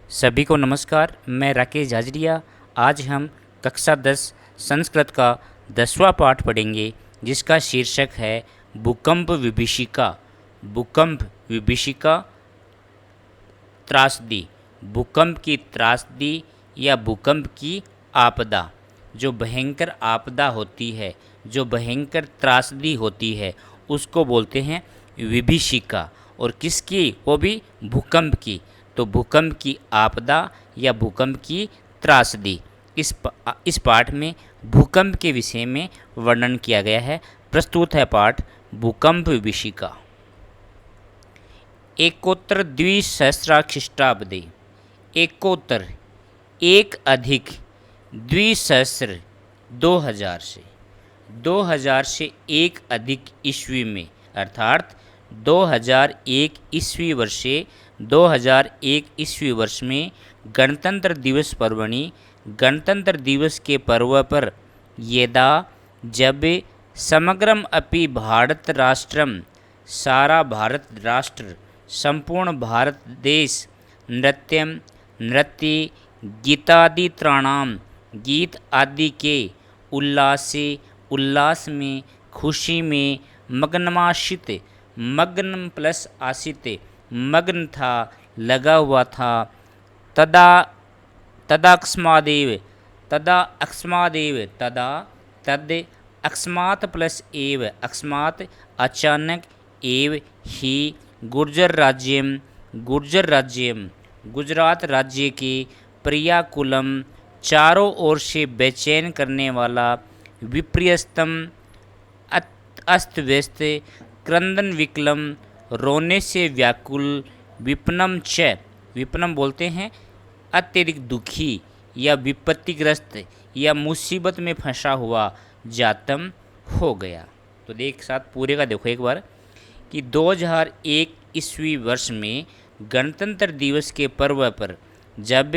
सभी को नमस्कार। मैं राकेश झाझड़िया। आज हम कक्षा 10 संस्कृत का 10वां पाठ पढ़ेंगे, जिसका शीर्षक है भूकंप विभीषिका। भूकंप विभीषिका, त्रासदी। भूकंप की त्रासदी या भूकंप की आपदा, जो भयंकर आपदा होती है, जो भयंकर त्रासदी होती है, उसको बोलते हैं विभीषिका। और किसकी? वो भी भूकंप की। तो भूकंप की आपदा या भूकंप की त्रासदी, इस पाठ में भूकंप के विषय में वर्णन किया गया है। प्रस्तुत है पाठ भूकंप विभीषिका। एकोत्तर द्विसहस्राख्रिष्टाब्दे। एकोत्तर एक अधिक, द्विसहस्र 2000 से एक अधिक ईस्वी में, अर्थात 2001 ईस्वी वर्ष से 2001 ईस्वी वर्ष में गणतंत्र दिवस पर्वणि, गणतंत्र दिवस के पर्व पर यदा, जब समग्रम अपि भारत राष्ट्रम, सारा भारत राष्ट्र, संपूर्ण भारत देश, नृत्य गीतादित्राणाम, गीत आदि के उल्लास में, खुशी में मग्नमाशित, मग्न प्लस आशित, मग्न था, लगा हुआ था। तदा तदाकस्मादेव, तद अकस्मात् प्लस एव, अकस्मात् अचानक, एव ही, गुर्जर राज्यम गुजरात राज्य के प्रियाकुलम, चारों ओर से बेचैन करने वाला, विपर्यस्तम अस्त व्यस्त, क्रंदन विकलम, रोने से व्याकुल, विपनम च, विपनम बोलते हैं अत्यधिक दुखी या विपत्तिग्रस्त या मुसीबत में फंसा हुआ, जातम हो गया। तो एक साथ पूरे का देखो एक बार कि 2001 ईस्वी वर्ष में गणतंत्र दिवस के पर्व पर जब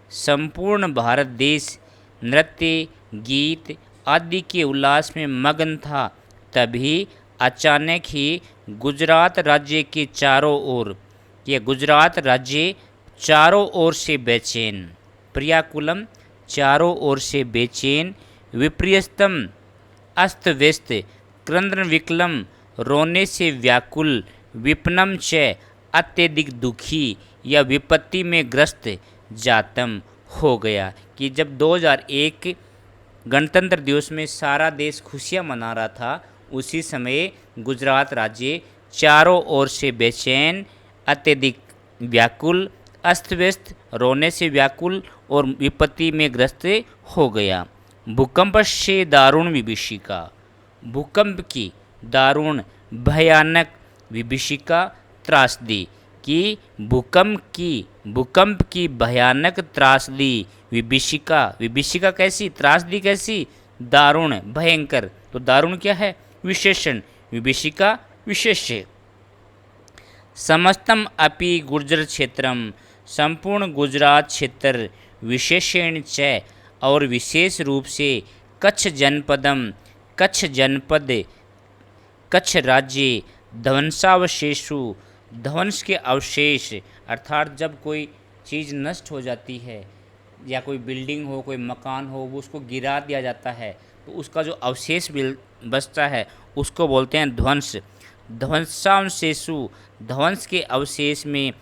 संपूर्ण भारत देश नृत्य गीत आदि के उल्लास में मग्न था, तभी अचानक ही गुजरात राज्य के चारों ओर, यह गुजरात राज्य चारों ओर से बेचैन, प्रियाकुलम चारों ओर से बेचैन, विपर्यस्तम अस्त व्यस्त, क्रंदन विकलम रोने से व्याकुल, विपनम च अत्यधिक दुखी या विपत्ति में ग्रस्त, जातम हो गया। कि जब 2001 गणतंत्र दिवस में सारा देश खुशियां मना रहा था, उसी समय गुजरात राज्य चारों ओर से बेचैन, अत्यधिक व्याकुल, अस्त व्यस्त, रोने से व्याकुल और विपत्ति में ग्रस्त हो गया। भूकंप से दारुण विभीषिका। भूकंप की दारुण भयानक विभीषिका, त्रासदी। कि भूकंप की भयानक त्रासदी, विभीषिका कैसी? त्रासदी कैसी? दारुण, भयंकर। तो दारुण क्या है? विशेषण। विभीषिका विशेष्य। समस्तम अपि गुर्जर क्षेत्रम, संपूर्ण गुजरात क्षेत्र, विशेषण च और विशेष रूप से कच्छ जनपदम, कच्छ जनपद, कच्छ राज्य, ध्वंसावशेषु, ध्वंस के अवशेष, अर्थात जब कोई चीज़ नष्ट हो जाती है या कोई बिल्डिंग हो, कोई मकान हो, वो उसको गिरा दिया जाता है, तो उसका जो अवशेष बचता है उसको बोलते हैं ध्वंस। ध्वंसावशेषु, ध्वंस के अवशेष में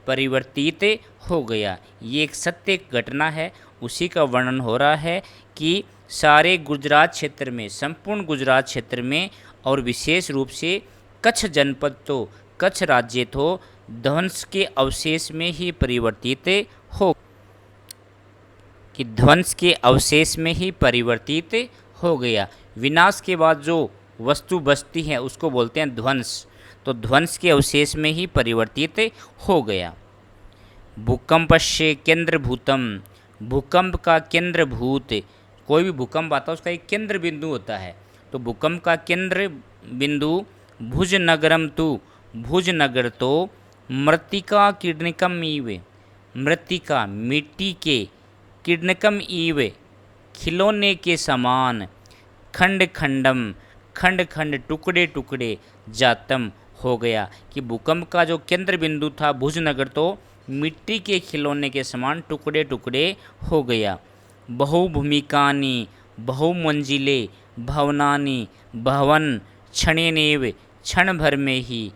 परिवर्तित हो गया। ये एक सत्य घटना है, उसी का वर्णन हो रहा है कि सारे गुजरात क्षेत्र में, संपूर्ण गुजरात क्षेत्र में और विशेष रूप से कच्छ जनपद, तो कच्छ राज्य तो ध्वंस के अवशेष में ही परिवर्तित हो, कि ध्वंस के अवशेष में ही परिवर्तित हो गया। विनाश के बाद जो वस्तु बचती है उसको बोलते हैं ध्वंस। तो ध्वंस के अवशेष में ही परिवर्तित हो गया। भूकंपस्य केंद्रभूतम, भूकंप का केंद्रभूत। कोई भी भूकंप आता है उसका एक केंद्र बिंदु होता है। तो भूकंप का केंद्र बिंदु भुजनगरम तु, भुजनगर तो मृत्तिका किरणकम इव, मृत्तिका मिट्टी के, किरणकम इव खिलौने के समान, खंड खंडम, खंड खंड, टुकड़े टुकड़े, जातम हो गया। कि भूकंप का जो केंद्र बिंदु था भुजनगर, तो मिट्टी के खिलौने के समान टुकड़े टुकड़े हो गया। बहुभूमिकानि बहुमंजिले भवनानि भवन क्षणेनेव क्षण भर में ही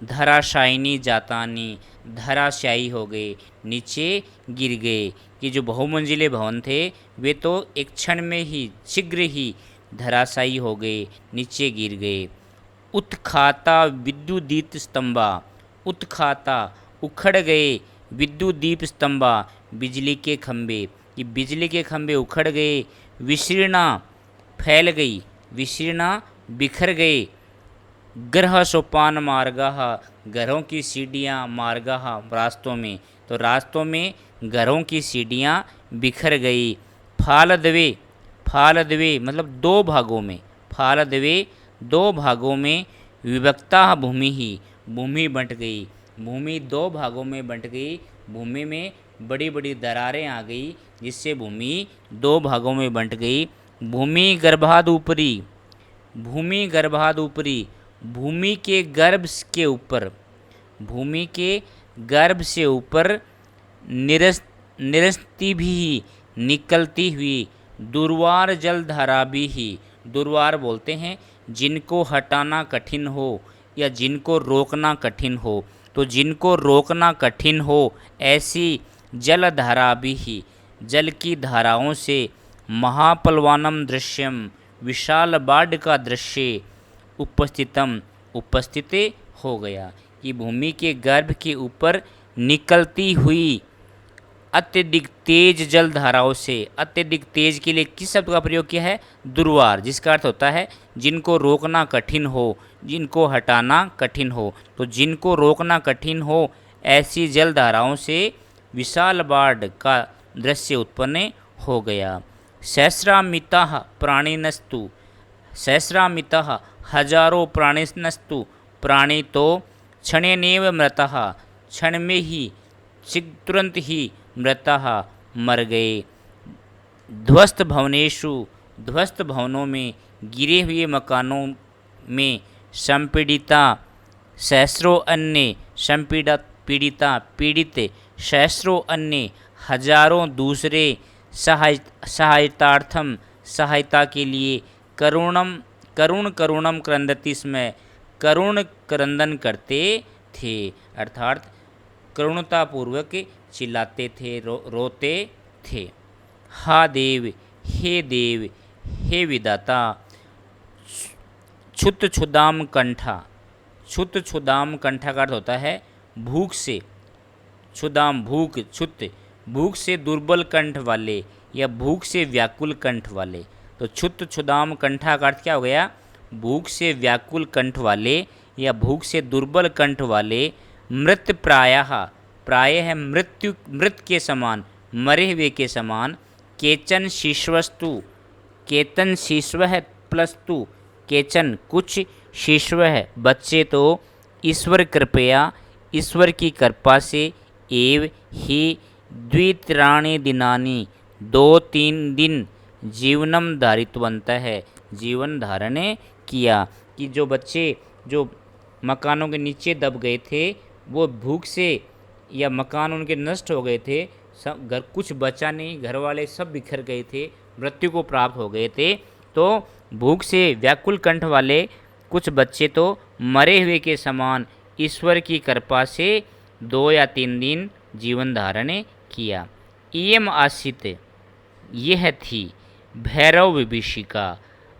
धराशायिनी जातानी धराशायी हो गए, नीचे गिर गए। कि जो बहुमंजिले भवन थे वे तो एक क्षण में ही शीघ्र ही धराशायी हो गए, नीचे गिर गए। उत्खाता विद्युदीप स्तंभा, उत्खाता उखड़ गए, विद्युत दीप स्तंभा बिजली के खंभे, ये बिजली के खंभे उखड़ गए। विशीर्णा फैल गई, विशीर्णा बिखर गए। ग्रह सोपान मार्गः, घरों की सीढ़ियाँ मार्गः रास्तों में, तो रास्तों में घरों की सीढ़ियाँ बिखर गई। फालद्वे, फालद्वे मतलब दो भागों में, फालद्वे दो भागों में विभक्ता भूमि ही, भूमि बंट गई, भूमि दो भागों में बंट गई। भूमि में बड़ी बड़ी दरारें आ गई जिससे भूमि दो भागों में बंट गई। भूमि गर्भाद ऊपरी, भूमि गर्भाद ऊपरी भूमि के गर्भ के ऊपर, भूमि के गर्भ से ऊपर निरस्ती भी निकलती हुई दुर्वार जलधारा भी ही, दुर्वार बोलते हैं जिनको हटाना कठिन हो या जिनको रोकना कठिन हो, तो जिनको रोकना कठिन हो ऐसी जलधारा भी ही, जल की धाराओं से महापलवानम दृश्यम विशाल बाढ़ का दृश्य उपस्थितम उपस्थित हो गया। कि भूमि के गर्भ के ऊपर निकलती हुई अत्यधिक तेज जल धाराओं से, अत्यधिक तेज के लिए किस शब्द का प्रयोग किया है? दुर्वार, जिसका अर्थ होता है जिनको रोकना कठिन हो, जिनको हटाना कठिन हो। तो जिनको रोकना कठिन हो ऐसी जल धाराओं से विशाल बाढ़ का दृश्य उत्पन्न हो गया। सहस्रामिता प्राणिनस्तु, सहस्रामिता हजारों प्राणिनस्तु, प्राणी तो क्षणेनेव मृतः, क्षण में ही तुरंत ही मृतः मर गए। ध्वस्त भवनेषु, ध्वस्त भवनों में, गिरे हुए मकानों में, संपीड़िता सहस्रों अन्य, पीड़िता पीड़ित, सहस्रों अन्य हजारों दूसरे सहायतार्थम सहायता के लिए करुणम करुणम क्रंदति स्म, करुण क्रंदन करते थे, अर्थात करुणतापूर्वक चिल्लाते थे, रोते थे। हा देव, हे देव, हे विदाता। क्षुत क्षुदाम कंठा, क्षुत क्षुदाम कंठा का अर्थ होता है भूख से, क्षुदाम भूख, क्षुत भूख से दुर्बल कंठ वाले या भूख से व्याकुल कंठ वाले। तो क्षुत क्षुदाम कंठा का अर्थ क्या हो गया? भूख से व्याकुल कंठ वाले या भूख से दुर्बल कंठ वाले। मृत प्रायः, प्राय है मृत्यु, मृत के समान, मरे हुए के समान। केचन शिश्वस्तु, केतन शिश्व है प्लस तु, केचन कुछ, शिश्व है बच्चे, तो ईश्वर कृपया, ईश्वर की कृपा से, एव ही द्वित्राणि दिनानि, 2-3 दिन, जीवनम धारितवंत है, जीवन धारण किया। कि जो बच्चे जो मकानों के नीचे दब गए थे वो भूख से, या मकान उनके नष्ट हो गए थे, सब घर कुछ बचा नहीं, घर वाले सब बिखर गए थे, मृत्यु को प्राप्त हो गए थे। तो भूख से व्याकुल कंठ वाले कुछ बच्चे तो मरे हुए के समान ईश्वर की कृपा से 2 या 3 दिन जीवन धारण किया। इयम आसित, यह थी भैरव विभीषिका,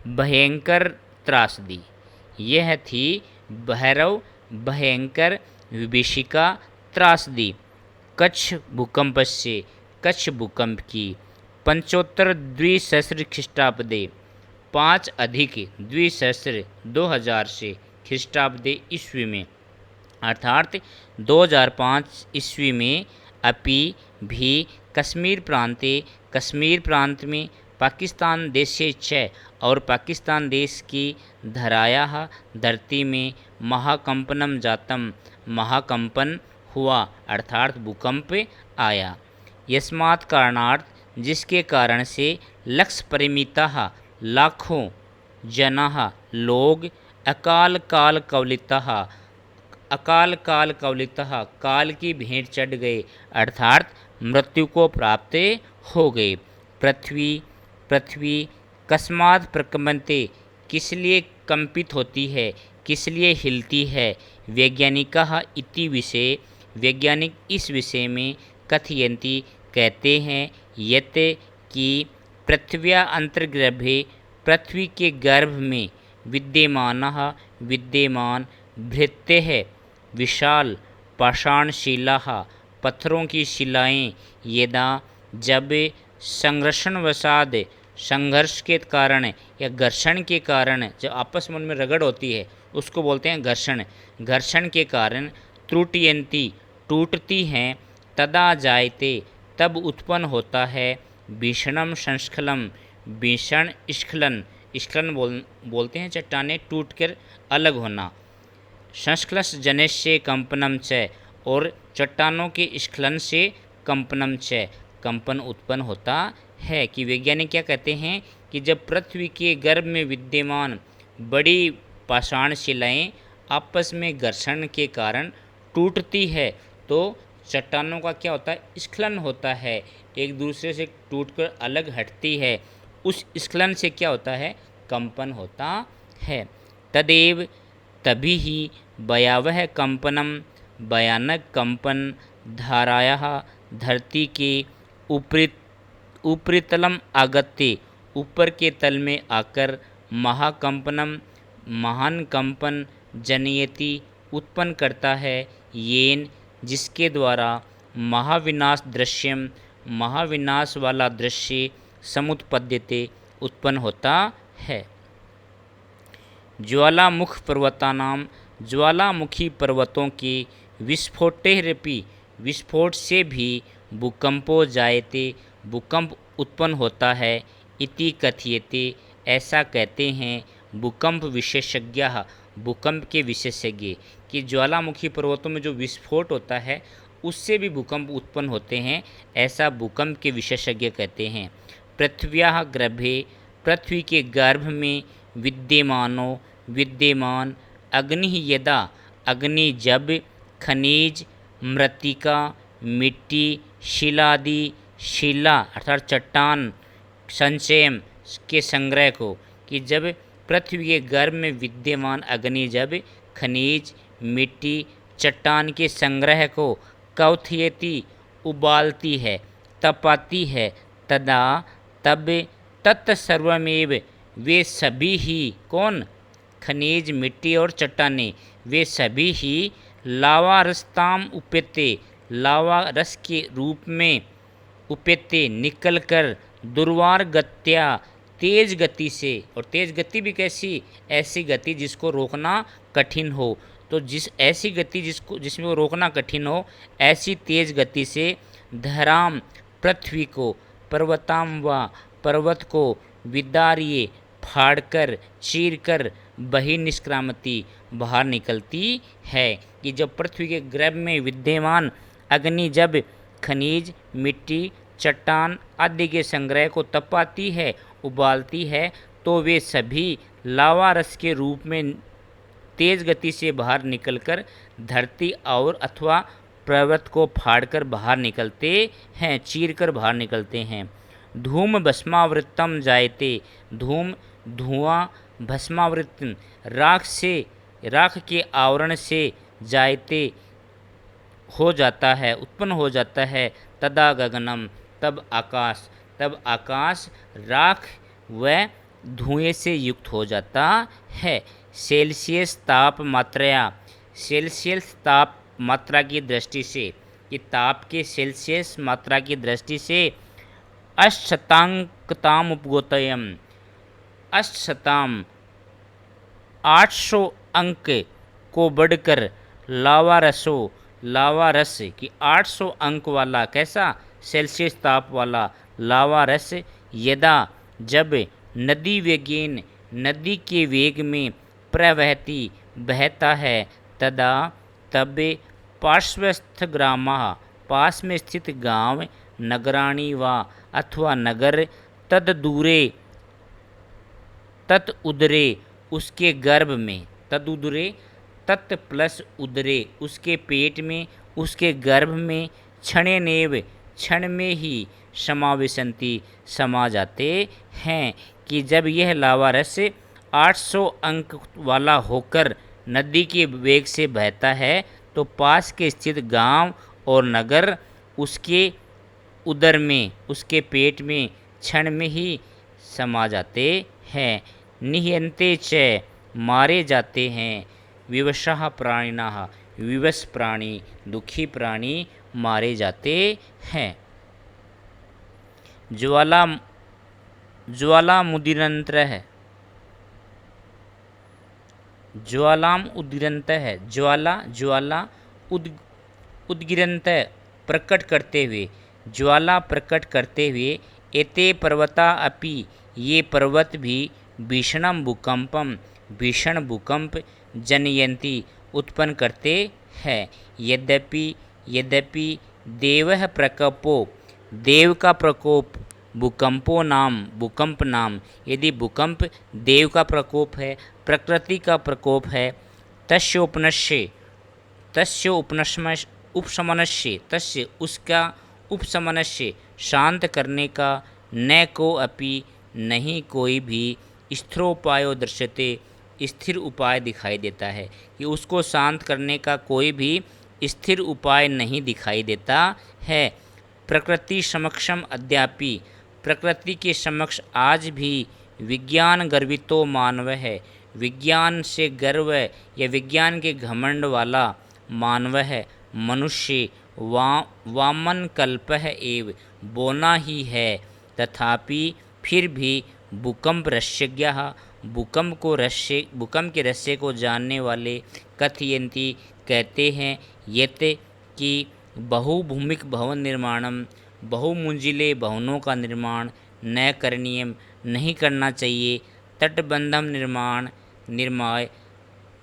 भयंकर त्रासदी। यह थी भैरव भयंकर विभीषिका त्रासदी। कच्छ भूकंप से, कच्छ भूकंप की। पंचोत्तर द्विसहस्र ख्रीष्टाब्दे, 5 अधिक द्विसहस्र 2000 से ख्रीष्टाब्दे ईस्वी में, अर्थात 2005 ईस्वी में अपि भी कश्मीर प्रांते, कश्मीर प्रांत में, पाकिस्तान देशे च, और पाकिस्तान देश की धरायाः धरती में, महाकंपनम जातम, महाकंपन हुआ, अर्थात भूकंप आया। यस्मात् कारणार्थ, जिसके कारण से, लक्ष परिमिताः, लाखों जनाः लोग, अकाल काल कवलिताः, अकाल काल कवलितः, काल की भेंट चढ़ गए अर्थात मृत्यु को प्राप्त हो गए। पृथ्वी पृथ्वी कस्मात् प्रकम्पते, किस लिए कंपित होती है, किस लिए हिलती है। वैज्ञानिकः इति विषय, वैज्ञानिक इस विषय में कथयन्ति कहते हैं, यत कि पृथ्व्या अंतर्गर्भे, पृथ्वी के गर्भ में विद्यमानः विद्यमान भृत्यः विशाल पाषाणशिलाः, पत्थरों की शिलाएं, यदा जब संघर्षणवशाद, संघर्ष के कारण या घर्षण के कारण, जब आपस में उनमें रगड़ होती है उसको बोलते हैं घर्षण, घर्षण के कारण त्रुटियंती, टूटती हैं, तदा जायते, तब उत्पन्न होता है भीषणम संस्खलम, भीषण स्खलन, स्खलन बोलते हैं चट्टानें टूटकर अलग होना। संस्खलस जनिष्य कंपनम च, और चट्टानों के स्खलन से कंपनम च, कंपन उत्पन्न होता है। कि वैज्ञानिक क्या कहते हैं कि जब पृथ्वी के गर्भ में विद्यमान बड़ी पाषाण शिलाएं आपस में घर्षण के कारण टूटती है तो चट्टानों का क्या होता है, स्खलन होता है, एक दूसरे से टूटकर अलग हटती है। उस स्खलन से क्या होता है, कंपन होता है। तदेव, तभी ही भयावह कंपनम, भयानक कंपन धारायाः, धरती के उपरितलम आगत्य, ऊपर के तल में आकर महाकंपनम, महान कंपन जनयति, उत्पन्न करता है, येन, जिसके द्वारा महाविनाश दृश्यम, महाविनाश वाला दृश्य समुत्पद्यते, उत्पन्न होता है। ज्वालामुख पर्वतानाम, ज्वालामुखी पर्वतों के विस्फोटेरपि, विस्फोट से भी भूकंपो जायते, भूकंप उत्पन्न होता है। इति कथयते, ऐसा कहते हैं भूकंप विशेषज्ञ, भूकंप के विशेषज्ञ, कि ज्वालामुखी पर्वतों में जो विस्फोट होता है उससे भी भूकंप उत्पन्न होते हैं, ऐसा भूकंप के विशेषज्ञ कहते हैं। पृथ्व्याः गर्भे, पृथ्वी के गर्भ में विद्यमानो, विद्यमान अग्नि, यदा, अग्नि जब, खनिज, मृत्तिका, मिट्टी, शिलादि, शिला अर्थात चट्टान, संचयम के संग्रह को, कि जब पृथ्वी के गर्भ में विद्यमान अग्नि जब खनिज, मिट्टी, चट्टान के संग्रह को कौथयति, उबालती है, तपाती है, तदा, तब, तत्सर्वमेव, वे सभी ही, कौन, खनिज, मिट्टी और चट्टानें, वे सभी ही लावा रसताम उपेते, लावा रस के रूप में उपेते निकल कर, दुर्वार गत्या, तेज गति से, और तेज गति भी कैसी, ऐसी गति जिसको रोकना कठिन हो, तो जिस ऐसी गति जिसमें वो रोकना कठिन हो, ऐसी तेज गति से धराम, पृथ्वी को, पर्वताम व, पर्वत को, विदारिये, फाड़कर, चीरकर, बहिर्निष्क्रामति, बाहर निकलती है। कि जब पृथ्वी के गर्भ में विद्यमान अग्नि जब खनिज, मिट्टी, चट्टान आदि के संग्रह को तपाती है, उबालती है, तो वे सभी लावा रस के रूप में तेज गति से बाहर निकलकर धरती और अथवा पर्वत को फाड़कर बाहर निकलते हैं, चीरकर बाहर निकलते हैं। धूम भस्मावृतम जायते, धूम धुआं, भस्मावृत राख से, राख के आवरण से, जायते हो जाता है, उत्पन्न हो जाता है। तदा गगनम, तब आकाश, तब आकाश राख व धुएं से युक्त हो जाता है। सेल्सियस ताप मात्रा, सेल्सियस ताप मात्रा की दृष्टि से, कि ताप के सेल्सियस मात्रा की दृष्टि से अष्टशतांकताम उपगोतयम, अष्टशताम 800 अंक को बढ़कर लावा रसो, लावा रस की 800 अंक वाला कैसा, सेल्सियस ताप वाला लावा रस, यदा जब, नदी वेगेन, नदी के वेग में, प्रवहती बहता है, तदा तब, पार्श्वस्थ ग्रामा, पास में स्थित गांव, नगराणी व अथवा नगर, तद दूरे, तत् उदरे, उसके गर्भ में, तद उदरे तत् प्लस उदरे, उसके पेट में, उसके गर्भ में, क्षणेनेव, क्षण में ही, समाविशंति, समा जाते हैं। कि जब यह लावा रस 800 अंक वाला होकर नदी के वेग से बहता है तो पास के स्थित गांव और नगर उसके उदर में, उसके पेट में क्षण में ही समा जाते हैं। निहयन्ते च, मारे जाते हैं। विवशः प्राणिनः, विवश प्राणी, दुखी प्राणी मारे जाते हैं। ज्वाला ज्वालामुदीरन्तः, ज्वालाम उदीरंत है। ज्वाला, ज्वाला, उदगिरंत, प्रकट करते हुए, ज्वाला प्रकट करते हुए। एते पर्वता अपि, ये पर्वत भी, भीषणम भूकंपम, भीषण भूकंप, जनयंती, उत्पन्न करते हैं। यद्यपि, यद्यपि देवः प्रकोपो, देव का प्रकोप, भूकंपो नाम, भूकंप नाम, यदि भूकंप देव का प्रकोप है, प्रकृति का प्रकोप है, तस्योपनश्य, तस्य उपशमनस्य, तस्य उसका, उपशमनस्य शांत करने का, न को अपि नहीं कोई भी, स्थिरोपायो दृश्यते, स्थिर उपाय दिखाई देता है। कि उसको शांत करने का कोई भी स्थिर उपाय नहीं दिखाई देता है। प्रकृति समक्षम अद्यापि, प्रकृति के समक्ष आज भी, विज्ञान गर्वितो मानव है, विज्ञान से गर्व या विज्ञान के घमंड वाला मानव है, मनुष्य वामन कल्पः एव, बोना ही है। तथापि फिर भी भूकंप रस्यज्ञः, भूकंप को रहस्य, भूकंप के रहस्य को जानने वाले, कथयन्ति कहते हैं, यत कि बहुभूमिक भवन निर्माणम, बहुमंजिले भवनों का निर्माण, न करणीयम, नहीं करना चाहिए। तटबंधम निर्माय,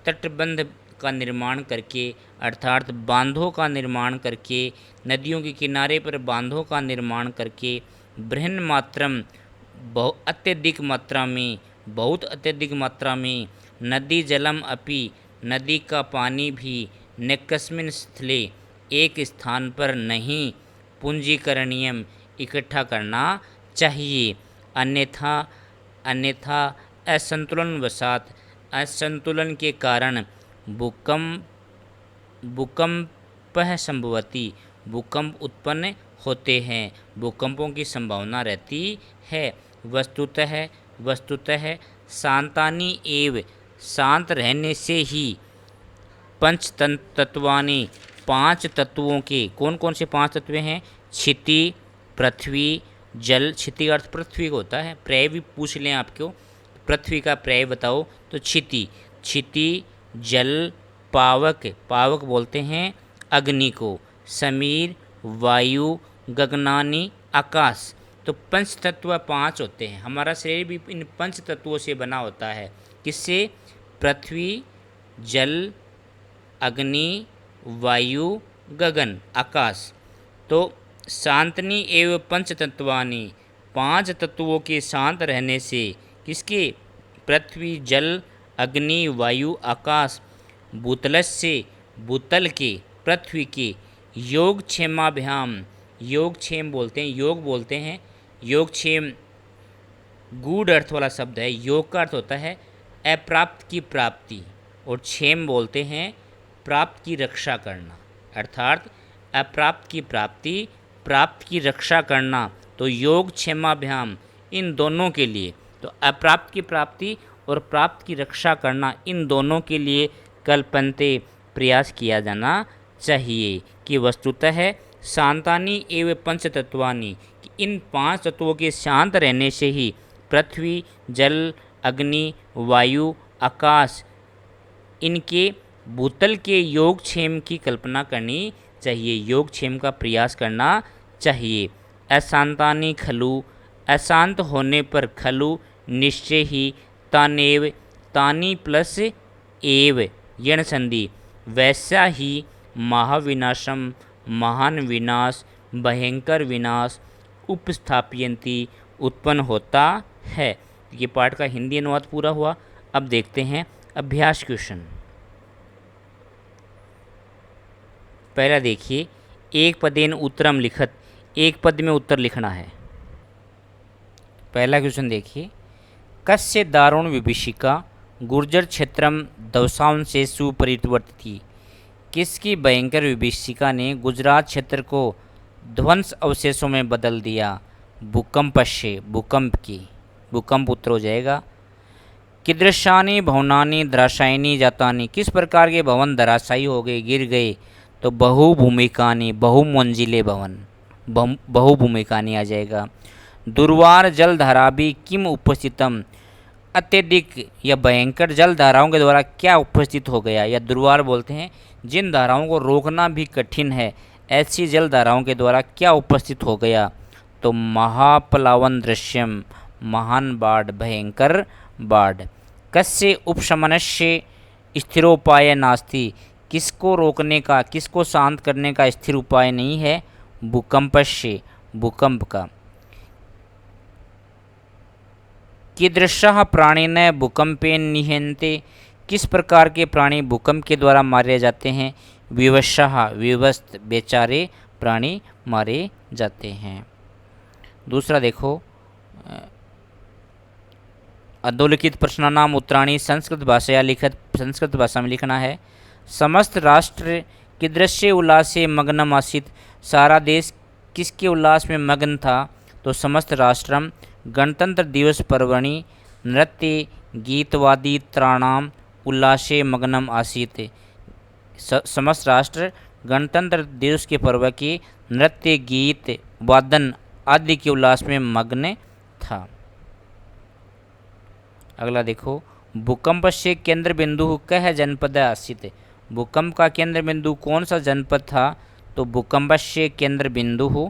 तटबंध का निर्माण करके, अर्थात बांधों का निर्माण करके, नदियों के किनारे पर बांधों का निर्माण करके, बृहन मात्रम, अत्यधिक मात्रा में, बहुत अत्यधिक मात्रा में, नदी जलम अपि, नदी का पानी भी, न कस्मिन् स्थले, एक स्थान पर नहीं, पूंजीकरणीयम, इकट्ठा करना चाहिए। अन्यथा, अन्यथा असंतुलन वसात, असंतुलन के कारण भूकंप संभवती, भूकंप उत्पन्न होते हैं, भूकंपों की संभावना रहती है। वस्तुतः शांतानि एव, शांत रहने से ही, पंच तत्वानि, पांच तत्वों के, कौन कौन से पांच तत्व हैं? क्षिति, पृथ्वी, जल, क्षिति अर्थ पृथ्वी को होता है, पर्याय भी पूछ लें आपको, पृथ्वी का पर्याय बताओ तो क्षिति, क्षिति, जल, पावक, पावक बोलते हैं अग्नि को, समीर, वायु, गगनानी, आकाश। तो पंच तत्व पांच होते हैं। हमारा शरीर भी इन पंच तत्वों से बना होता है। किससे? पृथ्वी, जल, अग्नि, वायु, गगन, आकाश। तो शांतनी एवं पंच तत्वानि, पांच तत्वों के शांत रहने से, किसके? पृथ्वी, जल, अग्नि, वायु, आकाश। भूतलस्य, भूतल के, पृथ्वी के, योगक्षेमाभ्याम, योगक्षेम बोलते हैं, योग बोलते हैं, योगक्षेम गूढ़ अर्थ वाला शब्द है। योग का अर्थ होता है अप्राप्त की प्राप्ति, और क्षेम बोलते हैं प्राप्त की रक्षा करना, अर्थात अप्राप्त की प्राप्ति, प्राप्त की रक्षा करना। तो योग क्षेमाभ्याम, इन दोनों के लिए, तो अप्राप्त की प्राप्ति और प्राप्त की रक्षा करना, इन दोनों के लिए कल्पन्ते, प्रयास किया जाना चाहिए। कि वस्तुतः शांतानि एवं पंच तत्वानि, इन पांच तत्वों के शांत रहने से ही पृथ्वी, जल, अग्नि, वायु, आकाश, इनके भूतल के योगक्षेम की कल्पना करनी चाहिए, योगक्षेम का प्रयास करना चाहिए। अशांतानि खलु, अशांत होने पर, खलु निश्चय ही, तानेव, तानी प्लस एव, यण संधि, वैसा ही, महाविनाशम, महान विनाश, भयंकर विनाश, उपस्थापयन्ति, उत्पन्न होता है। ये पाठ का हिंदी अनुवाद पूरा हुआ। अब देखते हैं अभ्यास क्वेश्चन। पहला देखिए, एक पदेन उत्तरम लिखत, एक पद में उत्तर लिखना है। पहला क्वेश्चन देखिए, कस्य दारुण विभीषिका गुर्जर क्षेत्रम दवसांशे सुपरिवर्तित। किसकी भयंकर विभीषिका ने गुजरात क्षेत्र को ध्वंस अवशेषों में बदल दिया? भूकंप से, भूकंप की, भूकंप उत्तर हो जाएगा। कीदृशानि भवनानि धराशायिनी जातानि, किस प्रकार के भवन धराशायी हो गए, गिर गए? तो बहुभूमिकानि, बहुमंजिले भवन, बहुभूमिकानि आ जाएगा। दुर्वार जल धाराभि किम उपस्थितम, अत्यधिक या भयंकर जल धाराओं के द्वारा क्या उपस्थित हो गया, या दुर्वार बोलते हैं जिन धाराओं को रोकना भी कठिन है, ऐसी जल धाराओं के द्वारा क्या उपस्थित हो गया? तो महाप्लावन दृश्यम, महान बाढ़, भयंकर बाढ़। कस्य उपशमनस्य स्थिरोपाय नास्ति, किसको रोकने का, किसको शांत करने का स्थिर उपाय नहीं है? भूकंपस्य, भूकंप का। कीदृशः प्राणिनः भूकंपेन निहन्ते, किस प्रकार के प्राणी भूकंप के द्वारा मारे जाते हैं? विवशः, विवस्त, बेचारे प्राणी मारे जाते हैं। दूसरा देखो, अधोलिखित प्रश्नानाम उत्तराणि संस्कृत भाषया लिखत, संस्कृत भाषा में लिखना है। समस्त राष्ट्र कीदृशे उल्लासे मग्नम आसीत, सारा देश किसके उल्लास में मग्न था? तो समस्त राष्ट्रम गणतंत्र दिवस पर्वणि नृत्य गीतवादी त्राणाम उल्लासे मग्नम आसीत। समस्त राष्ट्र गणतंत्र दिवस के पर्व के नृत्य गीत वादन आदि के उल्लास में मग्न था। अगला देखो, भूकंप से केंद्र बिंदु कह जनपद आसीत, भूकंप का केंद्र बिंदु कौन सा जनपद था? तो भूकंप से केंद्र बिंदु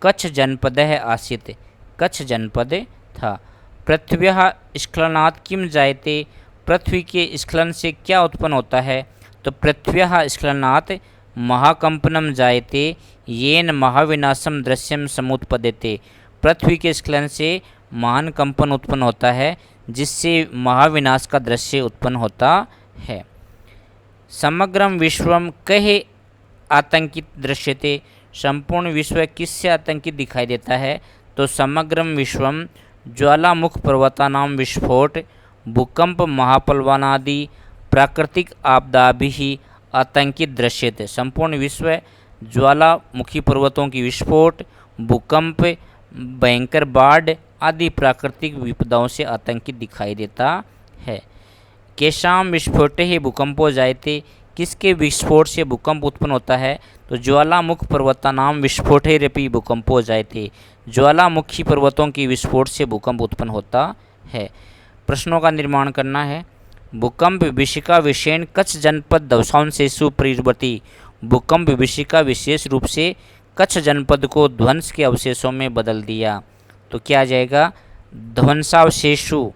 कच्छ जनपद आसीत, कच्छ जनपद था। पृथ्व्याः स्खलनात् किम जायते, पृथ्वी के स्खलन से क्या उत्पन्न होता है? तो पृथ्व्याः स्खलनात् महाकंपनम जायते येन महाविनाशम दृश्यम समुत्पद्यते, पृथ्वी के स्खलन से महान कंपन उत्पन्न होता है जिससे महाविनाश का दृश्य उत्पन्न होता है। समग्रम विश्वम कहे आतंकित दृश्यते, संपूर्ण विश्व किससे आतंकित दिखाई देता है? तो समग्रम विश्वम ज्वालामुख पर्वतानाम विस्फोट भूकंप महापलवानादि प्राकृतिक आपदाभिः आतंकित दृश्यते, संपूर्ण विश्व ज्वालामुखी पर्वतों की विस्फोट, भूकंप, भयंकर बाढ़ आदि प्राकृतिक विपदाओं से आतंकित दिखाई देता है। केशाम विस्फोटे ही भूकंपो जायते, किसके विस्फोट से भूकंप उत्पन्न होता है? तो ज्वालामुख पर्वतानाम विस्फोटेरपि भूकंपो जायते, ज्वालामुखी पर्वतों की विस्फोट से भूकंप उत्पन्न होता है। प्रश्नों का निर्माण करना है। भूकंप विभीषिका विषेण कच्छ जनपद ध्वंसावशेषु परिवर्ती, भूकंप विभीषिका विशेष रूप से कच्छ जनपद को ध्वंस के अवशेषों में बदल दिया। तो क्या आ जाएगा? ध्वंसावशेषु,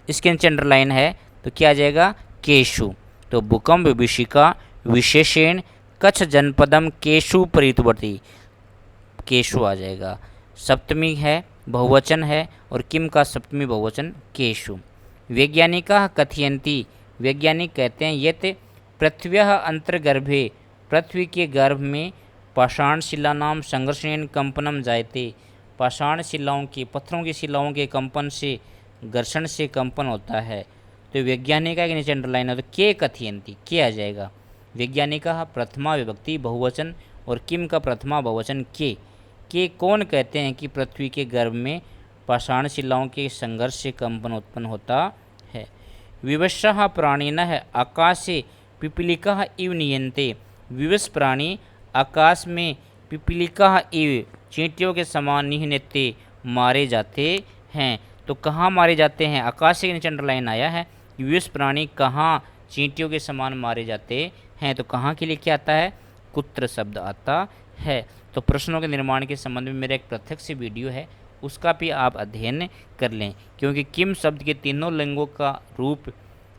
इसके नीचे अंडरलाइन है, तो क्या आ जाएगा? केशु। तो भूकंप विभीषिका विशेषण कच्छ जनपदम केशु परिवर्ती, केशु आ जाएगा। सप्तमी है, बहुवचन है, और किम का सप्तमी बहुवचन केशु। वैज्ञानिका कथयन्ति, वैज्ञानिक कहते हैं यत पृथ्व्याः अंतर्गर्भे, पृथ्वी के गर्भ में पाषाण शिलानाम संघर्षेण कंपनम जायते, पाषाण शिलाओं की, पत्थरों की शिलाओं के कंपन से, घर्षण से कंपन होता है। तो वैज्ञानिका के नीचे अंडरलाइन है, तो के कथयन्ति, के आ जाएगा। वैज्ञानिका प्रथमा विभक्ति बहुवचन, और किम का प्रथमा बहुवचन के कौन कहते हैं कि पृथ्वी के गर्भ में पाषाण शिलाओं के संघर्ष से कंपन उत्पन्न होता है। विवशः प्राणिनः आकाशे पिपीलिका इव नियन्ते, विवश प्राणी आकाश में पिपीलिका इव चींटियों के समान निहनते मारे जाते हैं। तो कहाँ मारे जाते हैं? आकाश के नीचे अंडरलाइन आया है। विवश प्राणी कहाँ चींटियों के समान मारे जाते हैं, तो कहाँ के लिए क्या आता है? कुत्र शब्द आता है। तो प्रश्नों के निर्माण के संबंध में मेरा एक प्रत्यक्ष वीडियो है, उसका भी आप अध्ययन कर लें, क्योंकि किम शब्द के तीनों लिंगों का रूप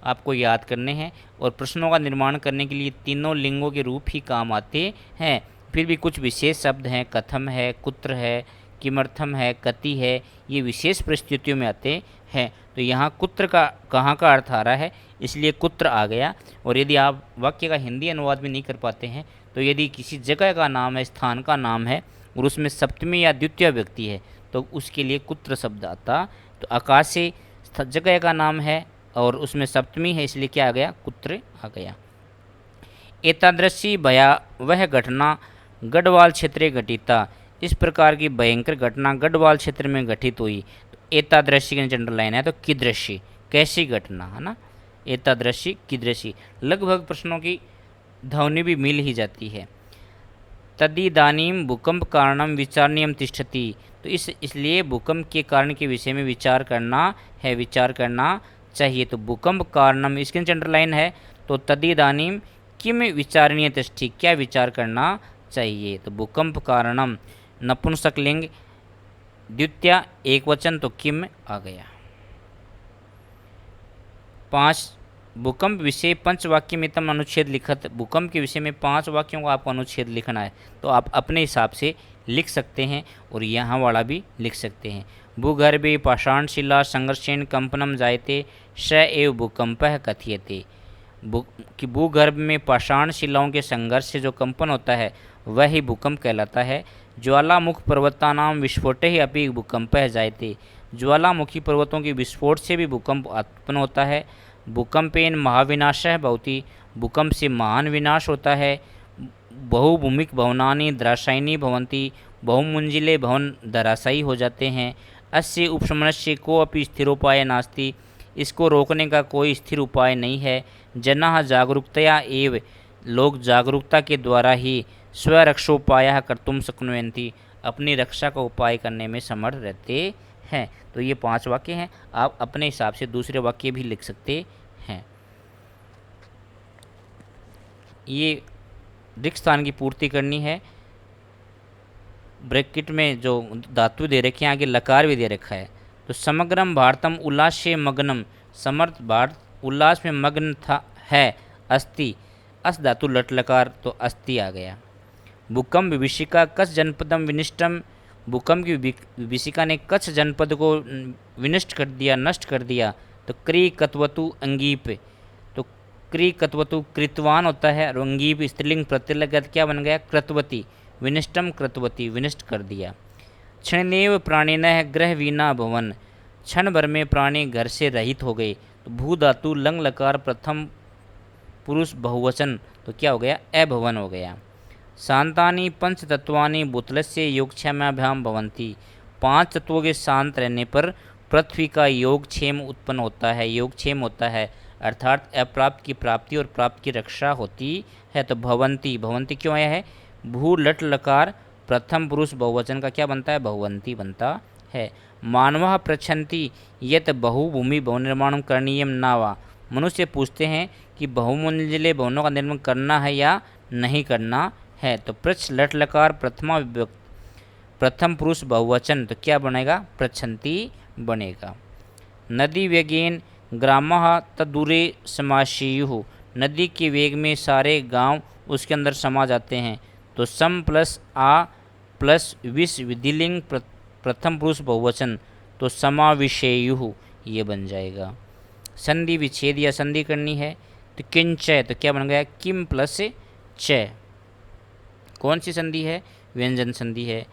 आपको याद करने हैं, और प्रश्नों का निर्माण करने के लिए तीनों लिंगों के रूप ही काम आते हैं। फिर भी कुछ विशेष शब्द हैं, कथम है, कुत्र है, किमर्थम है, कति है, ये विशेष परिस्थितियों में आते हैं। तो यहाँ कुत्र का कहाँ का अर्थ आ रहा है, इसलिए कुत्र आ गया। और यदि आप वाक्य का हिंदी अनुवाद भी नहीं कर पाते हैं तो यदि किसी जगह का नाम है, स्थान का नाम है और उसमें सप्तमी या द्वितीय व्यक्ति है तो उसके लिए कुत्र शब्द आता। तो आकाशे जगह का नाम है और उसमें सप्तमी है, इसलिए क्या आ गया, कुत्र आ गया। एतादृशी भयावह घटना गढ़वाल क्षेत्रे घटिता, इस प्रकार की भयंकर घटना गढ़वाल क्षेत्र में घटित हुई। तो एतादृशी का जनरल लाइन है तो कीदृशी, कैसी घटना, है ना, एतादृशी कीदृशी। लगभग प्रश्नों की ध्वनि भी मिल ही जाती है। तदिदानीम भूकंप कारणम विचारणीयम तिष्ठति, तो इसलिए भूकंप के कारण के विषय में विचार करना है, विचार करना चाहिए। तो भूकंप कारणम इसके अंडर लाइन है तो तदिदानीम किम विचारणीय तिष्ठति, क्या विचार करना चाहिए। तो भूकंप कारणम नपुंसकलिंग, द्वितीय एक वचन तो किम आ गया। 5 भूकंप विषय पंचवाक्य में तम अनुच्छेद लिखत, भूकंप के विषय में 5 वाक्यों का आपको अनुच्छेद लिखना है तो आप अपने हिसाब से लिख सकते हैं और यहाँ वाला भी लिख सकते हैं। भूगर्भे पाषाणशिला संघर्षेण कंपनम जायते स एव भूकंपः कथ्यते, कि भूगर्भ में पाषाण शिलाओं के संघर्ष से जो कंपन होता है वह ही भूकंप कहलाता है। ज्वालामुख पर्वतानाम विस्फोटे ही अपि भूकंपः जायते, ज्वालामुखी पर्वतों के विस्फोट से भी भूकंप उत्पन्न होता है। भूकंपेन महाविनाशः भवति, भूकंप से महान विनाश होता है। बहुभूमिक भवनानि धराशायिनी भवन्ति, बहुमंजिले भवन धराशायी हो जाते हैं। अस्य उपशमनस्य कोऽपि स्थिरोपाय नास्ति, इसको रोकने का कोई स्थिर उपाय नहीं है। जनाः जागरूकतया एव, लोग जागरूकता के द्वारा ही स्वरक्षोपायः कर्तुं शक्नुवन्ति, अपनी रक्षा का उपाय करने में समर्थ रहते हैं। तो ये 5 वाक्य हैं, आप अपने हिसाब से दूसरे वाक्य भी लिख सकते हैं। ये रिक्त स्थान की पूर्ति करनी है। ब्रैकेट में जो धातु दे रखी है आगे लकार भी दे रखा है। तो समग्रम भारतम उल्लासे मग्नम, समर्थ भारत उल्लास में मग्न था है। अस्ति, अस धातु लट लकार तो अस्ति आ गया। भूकंप विभीषिका कच्छ जनपदम विनिष्टम, भूकंप की विभीषिका ने कच्छ जनपद को विनष्ट कर दिया, नष्ट कर दिया। तो क्री कत्वतु अंगीप, तो क्री कत्वतु कृतवान होता है और अंगीप स्त्रीलिंग प्रत्यय क्या बन गया, कृतवती, विनिष्टम कृतवती, विनष्ट कर दिया। क्षणेव प्राणिनः ग्रह वीना भवन, क्षण भर में प्राणी घर से रहित हो गए। तो भू धातु लंग लकार प्रथम पुरुष बहुवचन तो क्या हो गया, अभवन हो गया। शांतानि पंच तत्वानि भूतलस्य योगक्षेमाभ्याम भवन्ति, 5 तत्वों के शांत रहने पर पृथ्वी का योगक्षेम उत्पन्न होता है, योगक्षेम होता है, अर्थात अप्राप्त की प्राप्ति और प्राप्त की रक्षा होती है। तो भवंती, भवंती क्यों आया है, भू लट लकार प्रथम पुरुष बहुवचन का क्या बनता है, भवंती बनता है। मानवः पृच्छन्ति यत् बहुभूमि भवन निर्माण करणीयम न वा, मनुष्य पूछते हैं कि बहुमंजिले भवनों का निर्माण करना है या नहीं करना है। तो पृच्छ लट लकार प्रथम पुरुष बहुवचन तो क्या बनेगा, पृच्छन्ति बनेगा। नदी वेगेन ग्रामः तदूरे समाशीयुः, नदी के वेग में सारे गांव उसके अंदर समा जाते हैं। तो सम प्लस आ प्लस विष विधिलिंग प्रथम पुरुष बहुवचन तो समाविषेयुः ये बन जाएगा। संधि विच्छेद या संधि करनी है तो किंच तो क्या बन गया, किम प्लस च, कौन सी संधि है, व्यंजन संधि है।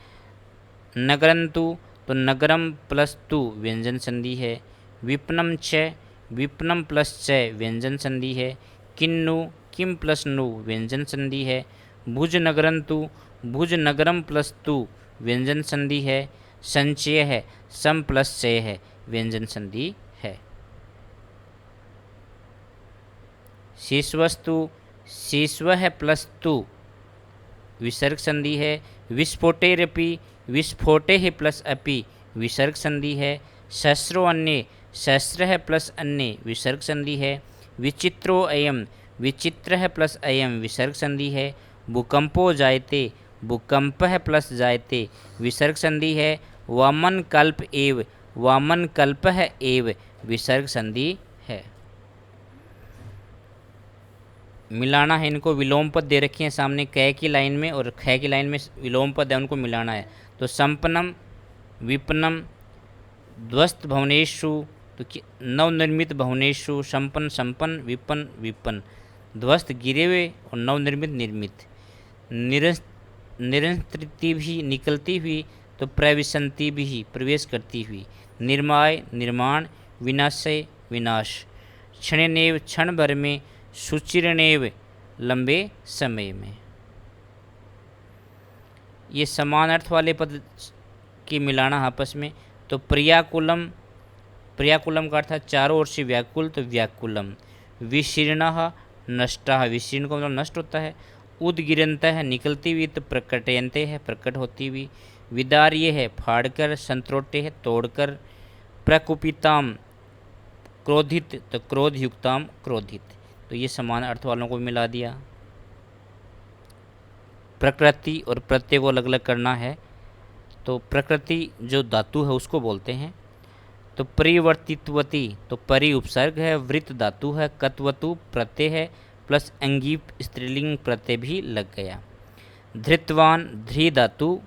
नगरंतु तो नगरम प्लस तु व्यंजन संधि है। विपनम च, विपनम प्लस च व्यंजन संधि है। किन्नु, किम प्लस नु व्यंजन संधि है। भुज नगरंतु, भुज नगरम प्लस तु व्यंजन संधि है। संचय है, सम प्लस चय है, व्यंजन संधि है। शीर्षवस्तु, शीर्षव है प्लस तु विसर्ग संधि है। विस्फोटेरपि, विस्फोटे है प्लस अपि विसर्ग संधि है। शस्त्रो अन्य, शस्त्र है प्लस अन्य विसर्ग संधि है। विचित्रो अयम, विचित्र है प्लस अयम विसर्ग संधि है। भूकंपो जायते, भूकंप है प्लस जायते विसर्ग संधि है। वामन कल्प एव, वामन कल्प है एव विसर्ग संधि है। मिलाना है, इनको विलोम पद दे रखी हैं सामने कै की लाइन में और ख की लाइन में विलोम पद है, उनको मिलाना है। तो संपन्नम, विपन्नम, ध्वस्त भवनेषु तो नवनिर्मित भवनेषु, संपन्न संपन्न, विपन्न विपन्न, ध्वस्त गिरे हुए और नवनिर्मित निर्मित। निरंतरती भी निकलती हुई, तो प्रविशंति भी प्रवेश करती हुई। निर्माय निर्माण, विनाशय विनाश, क्षणेनेव क्षण भर में, सुचिरनेव लंबे समय में। ये समान अर्थ वाले पद की मिलाना आपस में। तो प्रियाकुलम, प्रियाकुलम का अर्थ है चारों ओर से व्याकुल, तो व्याकुलम। विशीर्ण नष्ट, विशीर्ण को मतलब नष्ट होता है। उदगिरंत है निकलती हुई, तो प्रकटयंते है प्रकट होती हुई। विदार्य है फाड़कर, संतरोटे है तोड़कर। प्रकुपिताम क्रोधित, तो क्रोध युक्ताम क्रोधित। तो ये समान अर्थ वालों को मिला दिया। प्रकृति और प्रत्यय को अलग अलग करना है। तो प्रकृति जो धातु है उसको बोलते हैं। तो परिवर्तितवती, तो परि उपसर्ग है, वृत्त धातु है, कत्वतु प्रत्यय है, प्लस अंगीप स्त्रीलिंग प्रत्यय भी लग गया। धृतवान, ध्री धातु,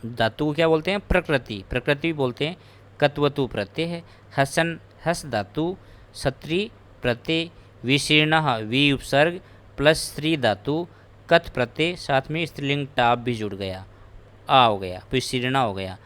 धातु को क्या बोलते हैं? प्रकृति, प्रकृति भी बोलते हैं। कत्वतु प्रत्यय है। हसन, हस धातु, सत्री प्रत्यय। विशीर्ण, वी उपसर्ग प्लस स्त्री धातु, कथ प्रत्यय, साथ में स्त्रीलिंग टाप भी जुड़ गया, आ हो गया, विशीर्ण हो गया।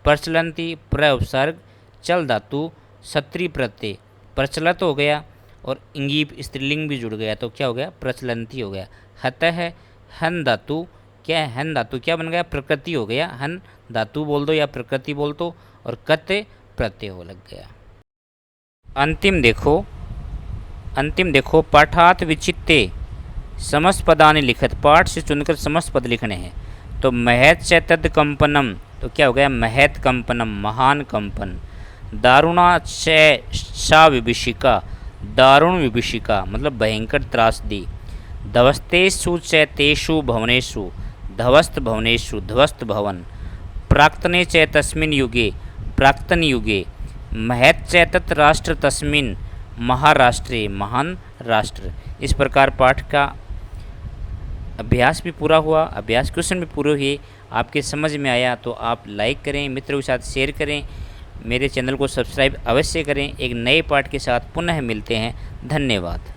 प्रचलंती, प्र उपसर्ग, चल धातु, सत्री प्रत्यय, प्रचलित हो गया, और इंगीप स्त्रीलिंग भी जुड़ गया, तो क्या हो गया? प्रचलंती हो गया। हत है, हन धातु, क्या है? हन धातु क्या बन गया? प्रकृति हो गया। हन धातु बोल दो या प्रकृति बोल दो, और कत प्रत्यय हो लग गया। अंतिम देखो पाठात विचित्ते समस्त पदानि लिखत, पाठ से चुनकर समस्त पद लिखने हैं। तो महत चैतद कंपनम, तो क्या हो गया? महत कंपनम, महान कंपन। दारुणा चा विभीषिका, दारुण विभीषिका मतलब भयंकर त्रासदी। धवस्तेषु च तेषु भवनेषु, धवस्त भवनेषु ध्वस्त भवन। प्राक्तने च तस्मिन् युगे, प्राक्तन युगे। महत च तत् राष्ट्र तस्मिन्, महाराष्ट्रे महान राष्ट्र। इस प्रकार पाठ का अभ्यास भी पूरा हुआ, अभ्यास क्वेश्चन भी पूरे हुए। आपके समझ में आया तो आप लाइक करें, मित्रों के साथ शेयर करें, मेरे चैनल को सब्सक्राइब अवश्य करें। एक नए पाठ के साथ पुनः मिलते हैं। धन्यवाद।